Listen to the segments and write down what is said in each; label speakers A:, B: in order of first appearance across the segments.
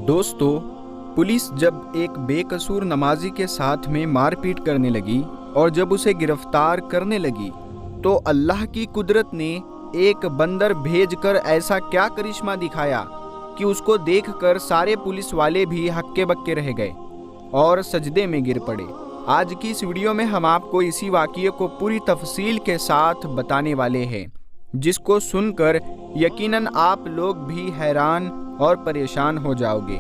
A: दोस्तों, पुलिस जब एक बेकसूर नमाजी के साथ में मारपीट करने लगी और जब उसे गिरफ्तार करने लगी तो अल्लाह की कुदरत ने एक बंदर भेजकर ऐसा क्या करिश्मा दिखाया कि उसको देखकर सारे पुलिस वाले भी हक्के बक्के रह गए और सजदे में गिर पड़े। आज की इस वीडियो में हम आपको इसी वाक़ये को पूरी तफसील के साथ बताने वाले हैं, जिसको सुनकर यकीनन आप लोग भी हैरान और परेशान हो जाओगे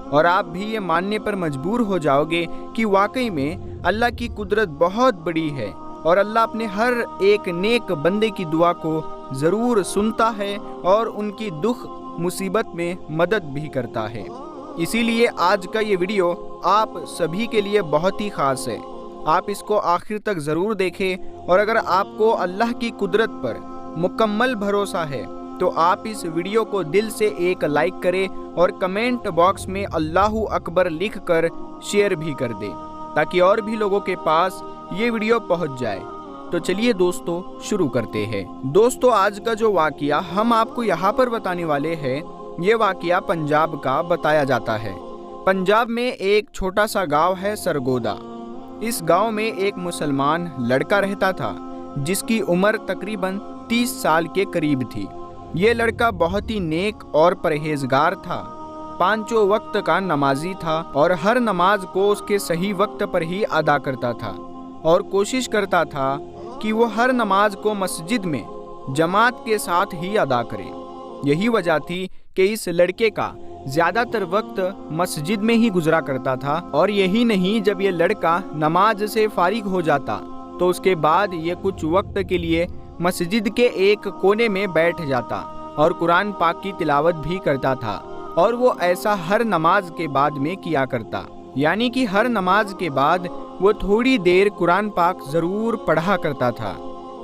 A: और आप भी ये मानने पर मजबूर हो जाओगे कि वाकई में अल्लाह की कुदरत बहुत बड़ी है और अल्लाह अपने हर एक नेक बंदे की दुआ को ज़रूर सुनता है और उनकी दुख मुसीबत में मदद भी करता है। इसीलिए आज का ये वीडियो आप सभी के लिए बहुत ही ख़ास है। आप इसको आखिर तक ज़रूर देखें और अगर आपको अल्लाह की कुदरत पर मुकम्मल भरोसा है तो आप इस वीडियो को दिल से एक लाइक करें और कमेंट बॉक्स में अल्लाहू अकबर लिख कर शेयर भी कर दें ताकि और भी लोगों के पास ये वीडियो पहुंच जाए। तो चलिए दोस्तों शुरू करते हैं। दोस्तों, आज का जो वाक़या हम आपको यहाँ पर बताने वाले हैं, ये वाक़या पंजाब का बताया जाता है। पंजाब में एक छोटा सा गांव है सरगोदा। इस गांव में एक मुसलमान लड़का रहता था जिसकी उम्र तकरीबन 30 साल के करीब थी। ये लड़का बहुत ही नेक और परहेजगार था, पांचों वक्त का नमाजी था और हर नमाज को उसके सही वक्त पर ही अदा करता था और कोशिश करता था कि वो हर नमाज को मस्जिद में जमात के साथ ही अदा करे। यही वजह थी कि इस लड़के का ज़्यादातर वक्त मस्जिद में ही गुजरा करता था। और यही नहीं, जब ये लड़का नमाज से फारिग हो जाता तो उसके बाद ये कुछ वक्त के लिए मस्जिद के एक कोने में बैठ जाता और कुरान पाक की तिलावत भी करता था। और वो ऐसा हर नमाज के बाद में किया करता, यानी कि हर नमाज के बाद वो थोड़ी देर कुरान पाक ज़रूर पढ़ा करता था।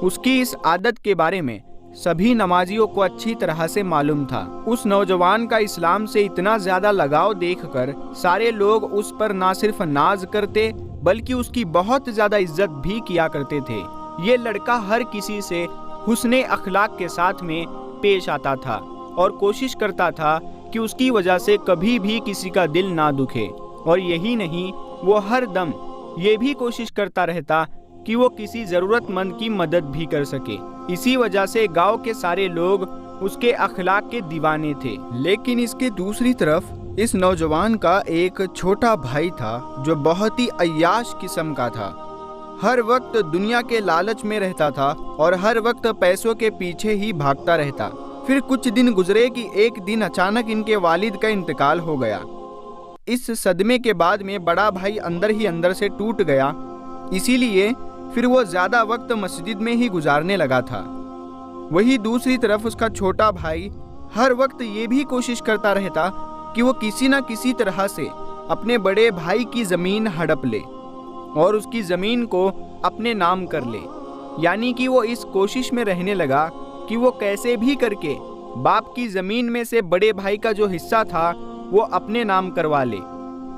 A: उसकी इस आदत के बारे में सभी नमाजियों को अच्छी तरह से मालूम था। उस नौजवान का इस्लाम से इतना ज़्यादा लगाव देखकर सारे लोग उस पर ना सिर्फ नाज करते बल्कि उसकी बहुत ज़्यादा इज्जत भी किया करते थे। ये लड़का हर किसी से हुस्ने अखलाक के साथ में पेश आता था और कोशिश करता था कि उसकी वजह से कभी भी किसी का दिल ना दुखे। और यही नहीं, वो हर दम ये भी कोशिश करता रहता कि वो किसी ज़रूरतमंद की मदद भी कर सके। इसी वजह से गांव के सारे लोग उसके अखलाक के दीवाने थे। लेकिन इसके दूसरी तरफ इस नौजवान का एक छोटा भाई था जो बहुत ही अय्याश किस्म का था। हर वक्त दुनिया के लालच में रहता था और हर वक्त पैसों के पीछे ही भागता रहता। फिर कुछ दिन गुजरे कि एक दिन अचानक इनके वालिद का इंतकाल हो गया। इस सदमे के बाद में बड़ा भाई अंदर ही अंदर से टूट गया। इसीलिए फिर वो ज़्यादा वक्त मस्जिद में ही गुजारने लगा था। वही दूसरी तरफ उसका छोटा भाई हर वक्त ये भी कोशिश करता रहता कि वो किसी न किसी तरह से अपने बड़े भाई की ज़मीन हड़प ले और उसकी ज़मीन को अपने नाम कर ले। यानी कि वो इस कोशिश में रहने लगा कि वो कैसे भी करके बाप की ज़मीन में से बड़े भाई का जो हिस्सा था वो अपने नाम करवा ले।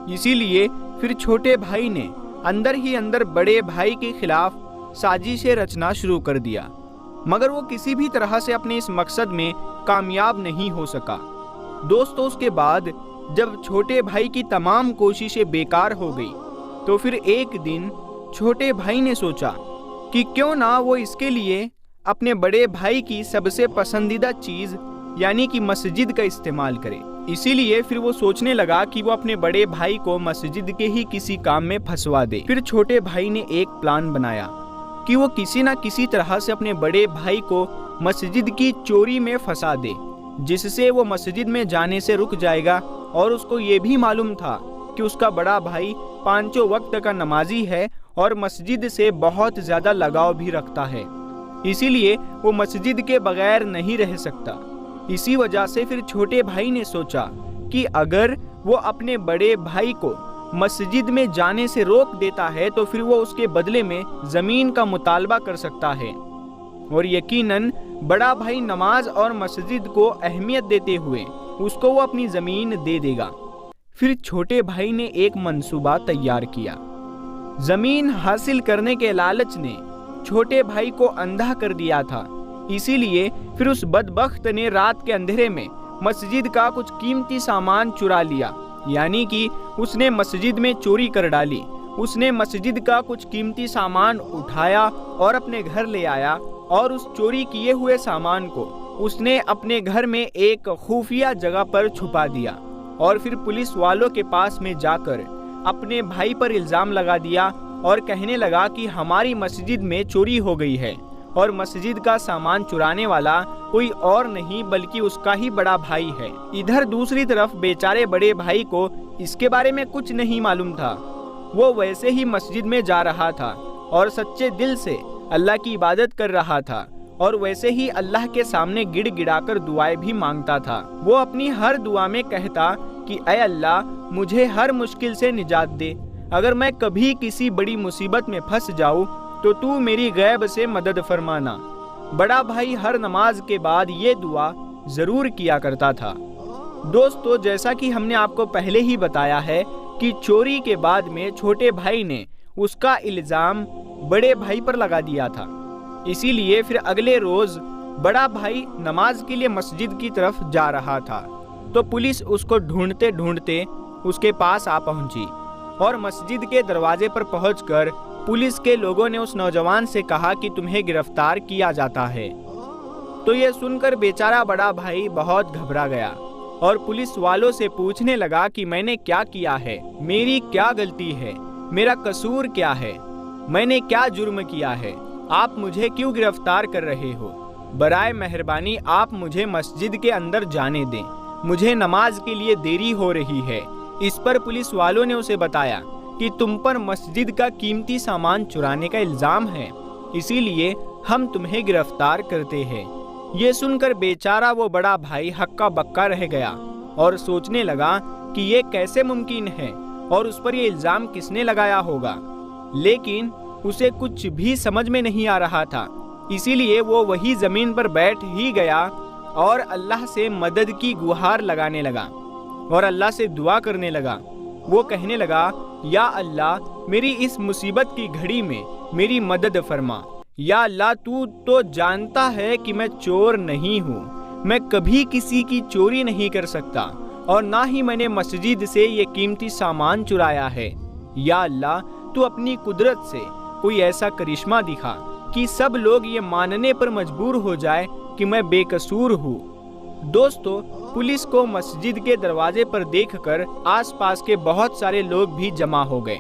A: इसीलिए फिर छोटे भाई ने अंदर ही अंदर बड़े भाई के खिलाफ साजिशें रचना शुरू कर दिया, मगर वो किसी भी तरह से अपने इस मकसद में कामयाब नहीं हो सका। दोस्तों, उसके बाद जब छोटे भाई की तमाम कोशिशें बेकार हो गई तो फिर एक दिन छोटे भाई ने सोचा कि क्यों ना वो इसके लिए अपने बड़े भाई की सबसे पसंदीदा चीज़ यानी कि मस्जिद का इस्तेमाल करे। इसीलिए फिर वो सोचने लगा कि वो अपने बड़े भाई को मस्जिद के ही किसी काम में फंसवा दे। फिर छोटे भाई ने एक प्लान बनाया कि वो किसी न किसी तरह से अपने बड़े भाई को मस्जिद की चोरी में फंसा दे, जिससे वो मस्जिद में जाने से रुक जाएगा। और उसको ये भी मालूम था कि उसका बड़ा भाई पांचों वक्त का नमाजी है और मस्जिद से बहुत ज़्यादा लगाव भी रखता है, इसीलिए वो मस्जिद के बगैर नहीं रह सकता। इसी वजह से फिर छोटे भाई ने सोचा कि अगर वो अपने बड़े भाई को मस्जिद में जाने से रोक देता है तो फिर वो उसके बदले में ज़मीन का मुतालबा कर सकता है और यकीनन बड़ा भाई नमाज और मस्जिद को अहमियत देते हुए उसको वो अपनी ज़मीन दे देगा। फिर छोटे भाई ने एक मंसूबा तैयार किया। ज़मीन हासिल करने के लालच ने छोटे भाई को अंधा कर दिया था, इसीलिए फिर उस बदबख्त ने रात के अंधेरे में मस्जिद का कुछ कीमती सामान चुरा लिया यानी कि उसने मस्जिद में चोरी कर डाली। उसने मस्जिद का कुछ कीमती सामान उठाया और अपने घर ले आया और उस चोरी किए हुए सामान को उसने अपने घर में एक खुफिया जगह पर छुपा दिया और फिर पुलिस वालों के पास में जाकर अपने भाई पर इल्ज़ाम लगा दिया और कहने लगा कि हमारी मस्जिद में चोरी हो गई है और मस्जिद का सामान चुराने वाला कोई और नहीं बल्कि उसका ही बड़ा भाई है। इधर दूसरी तरफ बेचारे बड़े भाई को इसके बारे में कुछ नहीं मालूम था। वो वैसे ही मस्जिद में जा रहा था और सच्चे दिल से अल्लाह की इबादत कर रहा था और वैसे ही अल्लाह के सामने गिड़गिड़ाकर दुआएं भी मांगता था। वो अपनी हर दुआ में कहता कि ऐ अल्लाह, मुझे हर मुश्किल से निजात दे। अगर मैं कभी किसी बड़ी मुसीबत में फंस जाऊं तो तू मेरी गैब से मदद फरमाना। बड़ा भाई हर नमाज के बाद ये दुआ ज़रूर किया करता था। दोस्तों, जैसा कि हमने आपको पहले ही बताया है कि चोरी के बाद में छोटे भाई ने उसका इल्ज़ाम बड़े भाई पर लगा दिया था। इसीलिए फिर अगले रोज़ बड़ा भाई नमाज के लिए मस्जिद की तरफ जा रहा था तो पुलिस उसको ढूंढते ढूंढते उसके पास आ पहुंची और मस्जिद के दरवाजे पर पहुंचकर पुलिस के लोगों ने उस नौजवान से कहा कि तुम्हें गिरफ्तार किया जाता है। तो ये सुनकर बेचारा बड़ा भाई बहुत घबरा गया और पुलिस वालों से पूछने लगा कि मैंने क्या किया है, मेरी क्या गलती है, मेरा कसूर क्या है, मैंने क्या जुर्म किया है, आप मुझे क्यों गिरफ्तार कर रहे हो? बराए मेहरबानी आप मुझे मस्जिद के अंदर जाने दें, मुझे नमाज के लिए देरी हो रही है। इस पर पुलिस वालों ने उसे बताया कि तुम पर मस्जिद का कीमती सामान चुराने का इल्ज़ाम है, इसीलिए हम तुम्हें गिरफ्तार करते हैं। ये सुनकर बेचारा वो बड़ा भाई हक्का बक्का रह गया और सोचने लगा कि ये कैसे मुमकिन है और उस पर ये इल्ज़ाम किसने लगाया होगा, लेकिन उसे कुछ भी समझ में नहीं आ रहा था। इसीलिए वो वही ज़मीन पर बैठ ही गया और अल्लाह से मदद की गुहार लगाने लगा और अल्लाह से दुआ करने लगा। वो कहने लगा, या अल्लाह, मेरी इस मुसीबत की घड़ी में मेरी मदद फरमा। या अल्लाह, तू तो जानता है कि मैं चोर नहीं हूँ, मैं कभी किसी की चोरी नहीं कर सकता और ना ही मैंने मस्जिद से ये कीमती सामान चुराया है। या अल्लाह, तू अपनी कुदरत से कोई ऐसा करिश्मा दिखा कि सब लोग ये मानने पर मजबूर हो जाए कि मैं बेकसूर हूँ। दोस्तों, पुलिस को मस्जिद के दरवाजे पर देखकर आसपास के बहुत सारे लोग भी जमा हो गए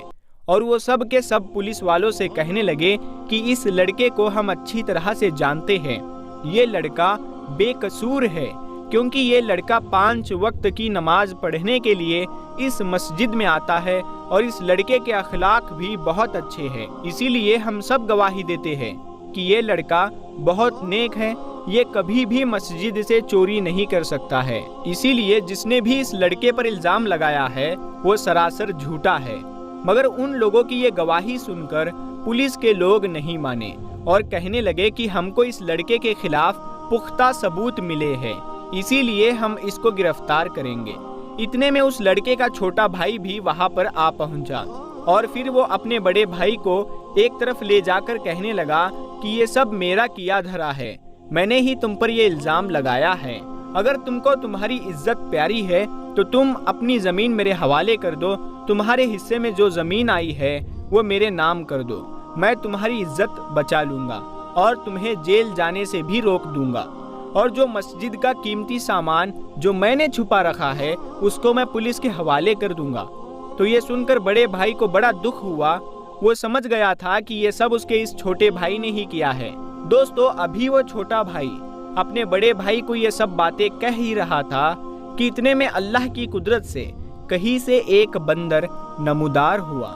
A: और वो सब के सब पुलिस वालों से कहने लगे कि इस लड़के को हम अच्छी तरह से जानते हैं, ये लड़का बेकसूर है क्योंकि ये लड़का 5 वक्त की नमाज पढ़ने के लिए इस मस्जिद में आता है और इस लड़के के अखलाक भी बहुत अच्छे हैं। इसीलिए हम सब गवाही देते हैं कि ये लड़का बहुत नेक है, ये कभी भी मस्जिद से चोरी नहीं कर सकता है। इसीलिए जिसने भी इस लड़के पर इल्ज़ाम लगाया है वो सरासर झूठा है। मगर उन लोगों की ये गवाही सुनकर पुलिस के लोग नहीं माने और कहने लगे कि हमको इस लड़के के खिलाफ पुख्ता सबूत मिले हैं, इसीलिए हम इसको गिरफ्तार करेंगे। इतने में उस लड़के का छोटा भाई भी वहां पर आ पहुंचा और फिर वो अपने बड़े भाई को एक तरफ ले जाकर कहने लगा कि ये सब मेरा किया धरा है, मैंने ही तुम पर ये इल्ज़ाम लगाया है। अगर तुमको तुम्हारी इज्जत प्यारी है तो तुम अपनी ज़मीन मेरे हवाले कर दो, तुम्हारे हिस्से में जो ज़मीन आई है वो मेरे नाम कर दो, मैं तुम्हारी इज्जत बचा लूँगा और तुम्हें जेल जाने से भी रोक दूँगा। और जो मस्जिद का कीमती सामान जो मैंने छुपा रखा है उसको मैं पुलिस के हवाले कर दूँगा। तो ये सुनकर बड़े भाई को बड़ा दुख हुआ, वो समझ गया था कि ये सब उसके इस छोटे भाई ने ही किया है। दोस्तों, अभी वो छोटा भाई अपने बड़े भाई को ये सब बातें कह ही रहा था कि इतने में अल्लाह की कुदरत से कहीं से एक बंदर नमूदार हुआ।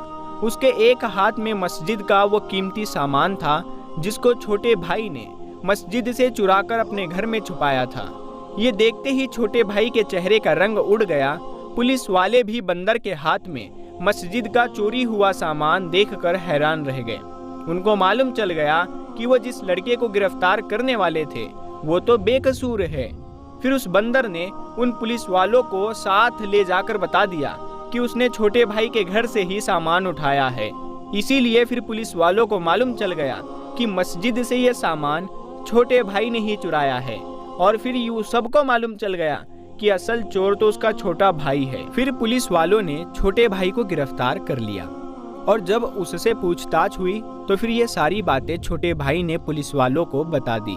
A: उसके एक हाथ में मस्जिद का वो कीमती सामान था जिसको छोटे भाई ने मस्जिद से चुराकर अपने घर में छुपाया था। ये देखते ही छोटे भाई के चेहरे का रंग उड़ गया। पुलिस वाले भी बंदर के हाथ में मस्जिद का चोरी हुआ सामान देखकर हैरान रह गए। उनको मालूम चल गया कि वो जिस लड़के को गिरफ्तार करने वाले थे वो तो बेकसूर है। फिर उस बंदर ने उन पुलिस वालों को साथ ले जाकर बता दिया कि उसने छोटे भाई के घर से ही सामान उठाया है। इसीलिए फिर पुलिस वालों को मालूम चल गया कि मस्जिद से ये सामान छोटे भाई ने ही चुराया है। और फिर यूँ सबको मालूम चल गया کہ اصل چور تو اس کا چھوٹا بھائی ہے۔ پھر پولیس والوں نے چھوٹے بھائی کو گرفتار کر لیا اور جب اس سے پوچھ تاچھ ہوئی تو پھر یہ ساری باتیں چھوٹے بھائی نے پولیس والوں کو بتا دی۔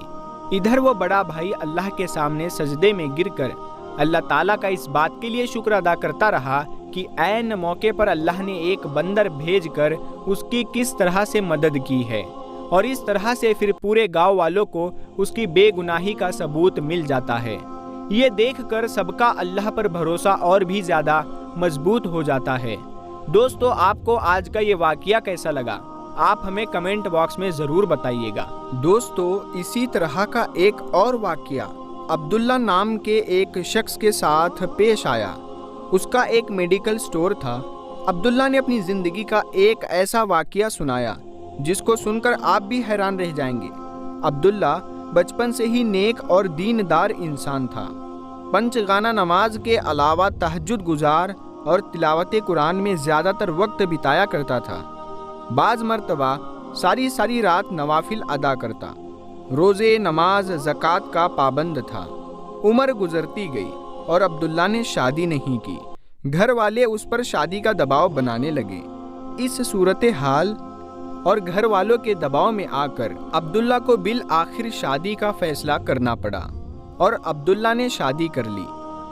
A: ادھر وہ بڑا بھائی اللہ کے سامنے سجدے میں گر کر اللہ تعالیٰ کا اس بات کے لیے شکر ادا کرتا رہا کہ عین موقع پر اللہ نے ایک بندر بھیج کر اس کی کس طرح سے مدد کی ہے، اور اس طرح سے پھر پورے گاؤں والوں کو اس کی بے گناہی کا ثبوت مل جاتا ہے۔ یہ دیکھ کر سب کا اللہ پر بھروسہ اور بھی زیادہ مضبوط ہو جاتا ہے۔ دوستو، آپ کو آج کا یہ واقعہ کیسا لگا؟ آپ ہمیں کمنٹ باکس میں ضرور بتائیے گا۔ دوستو، اسی طرح کا ایک اور واقعہ عبداللہ نام کے ایک شخص کے ساتھ پیش آیا۔ اس کا ایک میڈیکل سٹور تھا۔ عبداللہ نے اپنی زندگی کا ایک ایسا واقعہ سنایا جس کو سن کر آپ بھی حیران رہ جائیں گے۔ عبداللہ بچپن سے ہی نیک اور دیندار انسان تھا۔ پنج گانہ نماز کے علاوہ تہجد گزار اور تلاوت قرآن میں زیادہ تر وقت بتایا کرتا تھا۔ بعض مرتبہ ساری رات نوافل ادا کرتا۔ روزے، نماز، زکوٰۃ کا پابند تھا۔ عمر گزرتی گئی اور عبداللہ نے شادی نہیں کی۔ گھر والے اس پر شادی کا دباؤ بنانے لگے۔ اس صورتحال اور گھر والوں کے دباؤ میں آ کر عبداللہ کو بالآخر شادی کا فیصلہ کرنا پڑا اور عبداللہ نے شادی کر لی۔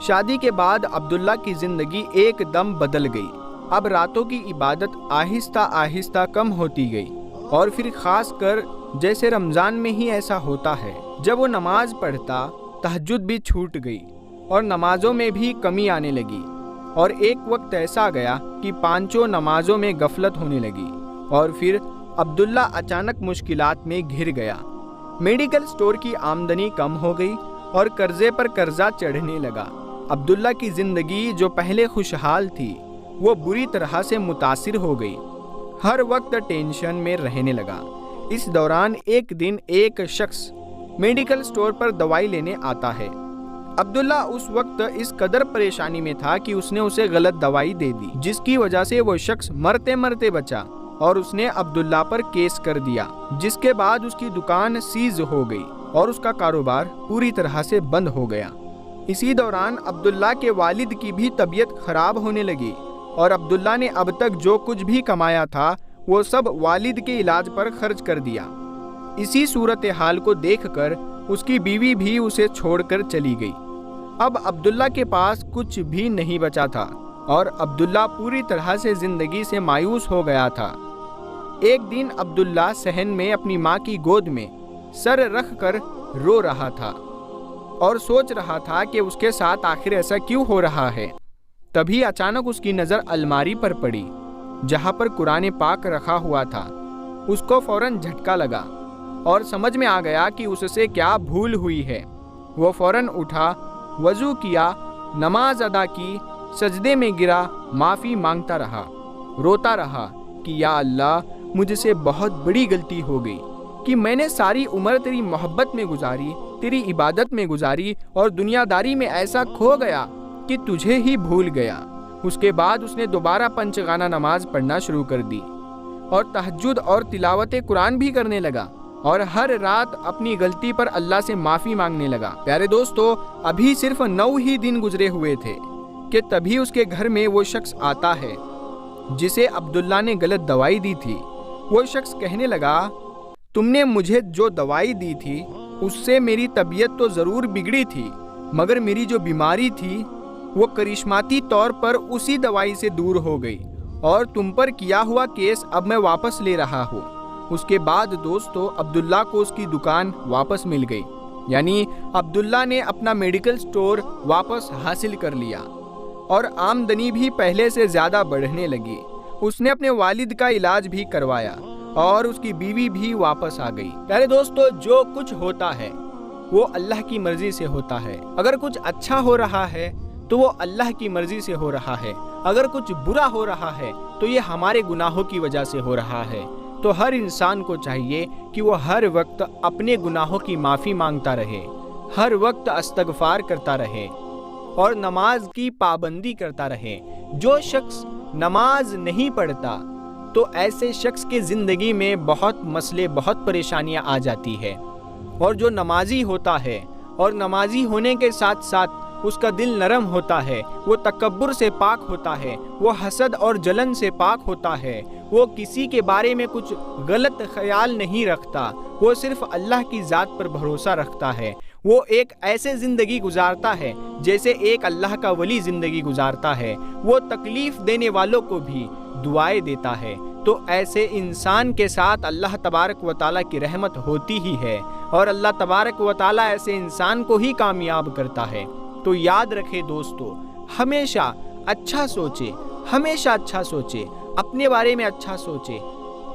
A: شادی کے بعد عبداللہ کی زندگی ایک دم بدل گئی۔ اب راتوں کی عبادت آہستہ آہستہ کم ہوتی گئی، اور پھر خاص کر جیسے رمضان میں ہی ایسا ہوتا ہے، جب وہ نماز پڑھتا تہجد بھی چھوٹ گئی اور نمازوں میں بھی کمی آنے لگی، اور ایک وقت ایسا گیا کہ پانچوں نمازوں میں غفلت ہونے لگی، اور پھر عبداللہ اچانک مشکلات میں گھر گیا۔ میڈیکل سٹور کی آمدنی کم ہو گئی اور قرضے پر قرضہ چڑھنے لگا۔ عبداللہ کی زندگی جو پہلے خوشحال تھی وہ بری طرح سے متاثر ہو گئی۔ ہر وقت ٹینشن میں رہنے لگا۔ اس دوران ایک دن ایک شخص میڈیکل سٹور پر دوائی لینے آتا ہے۔ عبداللہ اس وقت اس قدر پریشانی میں تھا کہ اس نے اسے غلط دوائی دے دی، جس کی وجہ سے وہ شخص مرتے مرتے بچا، اور اس نے عبداللہ پر کیس کر دیا، جس کے بعد اس کی دکان سیز ہو گئی اور اس کا کاروبار پوری طرح سے بند ہو گیا۔ اسی دوران عبداللہ کے والد کی بھی طبیعت خراب ہونے لگی، اور عبداللہ نے اب تک جو کچھ بھی کمایا تھا وہ سب والد کے علاج پر خرچ کر دیا۔ اسی صورتحال کو دیکھ کر اس کی بیوی بھی اسے چھوڑ کر چلی گئی۔ اب عبداللہ کے پاس کچھ بھی نہیں بچا تھا، اور عبداللہ پوری طرح سے زندگی سے مایوس ہو گیا تھا۔ ایک دن عبداللہ صحن میں اپنی ماں کی گود میں سر رکھ کر رو رہا تھا اور سوچ رہا تھا کہ اس کے ساتھ آخر ایسا کیوں ہو رہا ہے۔ تبھی اچانک اس کی نظر الماری پر پڑی جہاں پر قرآن پاک رکھا ہوا تھا۔ اس کو فوراً جھٹکا لگا اور سمجھ میں آ گیا کہ اس سے کیا بھول ہوئی ہے۔ وہ فوراً اٹھا، وضو کیا، نماز ادا کی، سجدے میں گرا، معافی مانگتا رہا، روتا رہا کہ یا اللہ، مجھ سے بہت بڑی غلطی ہو گئی کہ میں نے ساری عمر تیری محبت میں گزاری، تیری عبادت میں گزاری، اور دنیا داری میں ایسا کھو گیا کہ تجھے ہی بھول گیا۔ اس کے بعد اس نے دوبارہ پنج گانہ نماز پڑھنا شروع کر دی، اور تہجد اور تلاوت قرآن بھی کرنے لگا، اور ہر رات اپنی غلطی پر اللہ سے معافی مانگنے لگا۔ پیارے دوستو، ابھی صرف 9 ہی دن گزرے ہوئے تھے کہ تبھی اس کے گھر میں وہ شخص آتا ہے جسے عبداللہ نے غلط دوائی دی تھی۔ وہ شخص کہنے لگا، تم نے مجھے جو دوائی دی تھی اس سے میری طبیعت تو ضرور بگڑی تھی، مگر میری جو بیماری تھی وہ کرشماتی طور پر اسی دوائی سے دور ہو گئی، اور تم پر کیا ہوا کیس اب میں واپس لے رہا ہوں۔ اس کے بعد دوستو، عبداللہ کو اس کی دکان واپس مل گئی، یعنی عبداللہ نے اپنا میڈیکل سٹور واپس حاصل کر لیا، اور آمدنی بھی پہلے سے زیادہ بڑھنے لگی۔ اس نے اپنے والد کا علاج بھی کروایا، اور اس کی بیوی بھی واپس آ گئی۔ پیارے دوستو، جو کچھ ہوتا ہے وہ اللہ کی مرضی سے ہوتا ہے۔ اگر کچھ اچھا ہو رہا ہے تو وہ اللہ کی مرضی سے ہو رہا ہے، اگر کچھ برا ہو رہا ہے تو یہ ہمارے گناہوں کی وجہ سے ہو رہا ہے۔ تو ہر انسان کو چاہیے کہ وہ ہر وقت اپنے گناہوں کی معافی مانگتا رہے، ہر وقت استغفار کرتا رہے، اور نماز کی پابندی کرتا رہے۔ جو شخص نماز نہیں پڑھتا تو ایسے شخص کی زندگی میں بہت مسئلے، بہت پریشانیاں آ جاتی ہے، اور جو نمازی ہوتا ہے اور نمازی ہونے کے ساتھ ساتھ اس کا دل نرم ہوتا ہے، وہ تکبر سے پاک ہوتا ہے، وہ حسد اور جلن سے پاک ہوتا ہے، وہ کسی کے بارے میں کچھ غلط خیال نہیں رکھتا، وہ صرف اللہ کی ذات پر بھروسہ رکھتا ہے، وہ ایک ایسے زندگی گزارتا ہے جیسے ایک اللہ کا ولی زندگی گزارتا ہے، وہ تکلیف دینے والوں کو بھی دعائیں دیتا ہے۔ تو ایسے انسان کے ساتھ اللہ تبارک و تعالیٰ کی رحمت ہوتی ہی ہے، اور اللہ تبارک و تعالیٰ ایسے انسان کو ہی کامیاب کرتا ہے۔ تو یاد رکھے دوستو، ہمیشہ اچھا سوچے، ہمیشہ اچھا سوچے، اپنے بارے میں اچھا سوچے،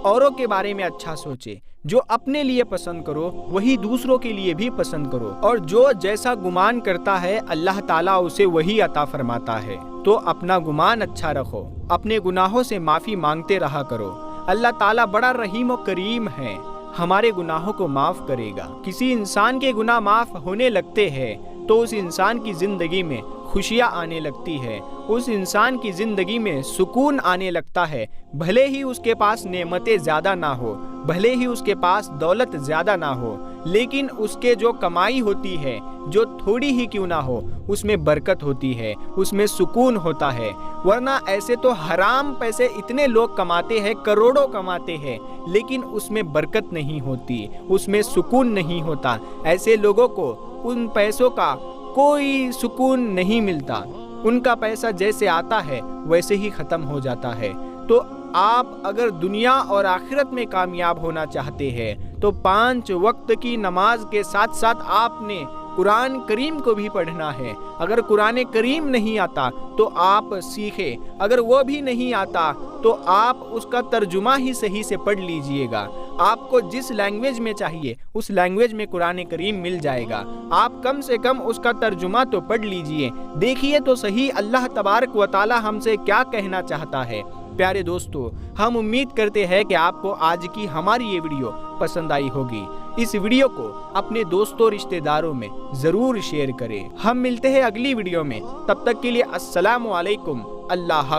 A: اوروں کے بارے میں اچھا سوچے۔ جو اپنے لیے پسند کرو وہی دوسروں کے لیے بھی پسند کرو، اور جو جیسا گمان کرتا ہے اللہ تعالیٰ اسے وہی عطا فرماتا ہے۔ تو اپنا گمان اچھا رکھو، اپنے گناہوں سے معافی مانگتے رہا کرو۔ اللہ تعالیٰ بڑا رحیم و کریم ہے، ہمارے گناہوں کو معاف کرے گا۔ کسی انسان کے گناہ معاف ہونے لگتے ہیں تو اس انسان کی زندگی میں خوشیاں آنے لگتی ہے، اس انسان کی زندگی میں سکون آنے لگتا ہے، بھلے ہی اس کے پاس نعمتیں زیادہ نہ ہو، بھلے ہی اس کے پاس دولت زیادہ نہ ہو، لیکن اس کے جو کمائی ہوتی ہے، جو تھوڑی ہی کیوں نہ ہو، اس میں برکت ہوتی ہے، اس میں سکون ہوتا ہے۔ ورنہ ایسے تو حرام پیسے اتنے لوگ کماتے ہیں، کروڑوں کماتے ہیں، لیکن اس میں برکت نہیں ہوتی، اس میں سکون نہیں ہوتا۔ ایسے لوگوں کو ان پیسوں کا کوئی سکون نہیں ملتا، ان کا پیسہ جیسے آتا ہے ویسے ہی ختم ہو جاتا ہے۔ تو آپ اگر دنیا اور آخرت میں کامیاب ہونا چاہتے ہیں تو 5 وقت کی نماز کے ساتھ ساتھ آپ نے قرآن کریم کو بھی پڑھنا ہے۔ اگر قرآن کریم نہیں آتا تو آپ سیکھیں، اگر وہ بھی نہیں آتا تو آپ اس کا ترجمہ ہی صحیح سے پڑھ لیجئے گا۔ آپ کو جس لینگویج میں چاہیے اس لینگویج میں قرآن کریم مل جائے گا، آپ کم سے کم اس کا ترجمہ تو پڑھ لیجئے، دیکھیے تو صحیح اللہ تبارک و تعالی ہم سے کیا کہنا چاہتا ہے۔ پیارے دوستو، ہم امید کرتے ہیں کہ آپ کو آج کی ہماری یہ ویڈیو پسند آئی ہوگی۔ اس ویڈیو کو اپنے دوستوں رشتہ داروں میں ضرور شیئر کریں۔ ہم ملتے ہیں اگلی ویڈیو میں، تب تک کے لیے السلام علیکم، اللہ حافظ۔